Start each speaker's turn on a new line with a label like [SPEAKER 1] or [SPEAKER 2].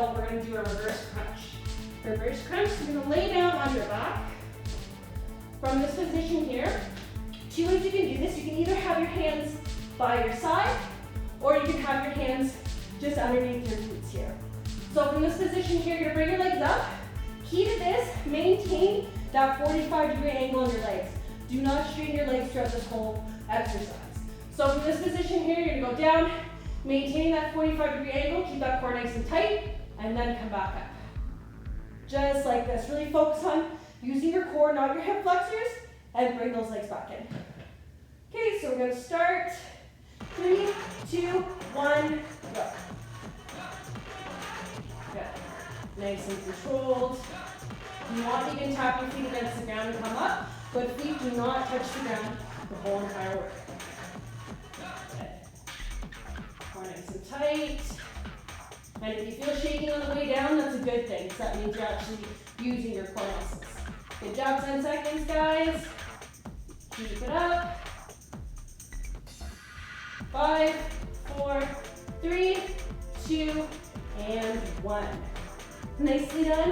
[SPEAKER 1] We're going to do a reverse crunch. Reverse crunch, you're going to lay down on your back. From this position here, two ways you can do this. You can either have your hands by your side, or you can have your hands just underneath your glutes here. So from this position here, you're going to bring your legs up. Key to this, maintain that 45-degree angle on your legs. Do not straighten your legs throughout this whole exercise. So from this position here, you're going to go down, maintain that 45-degree angle, keep that core nice and tight, and then come back up. Just like this. Really focus on using your core, not your hip flexors, and bring those legs back in. Okay, so we're going to start. 3, 2, 1, go. Good. Nice and controlled. You want, you can tap your feet against the ground and come up, but feet do not touch the ground the whole entire work. Good. Core nice and tight. And if you feel shaking on the way down, that's a good thing, because that means you're actually using your core muscles. Good job, 10 seconds, guys. Keep it up. 5, 4, 3, 2, and 1. Nicely done.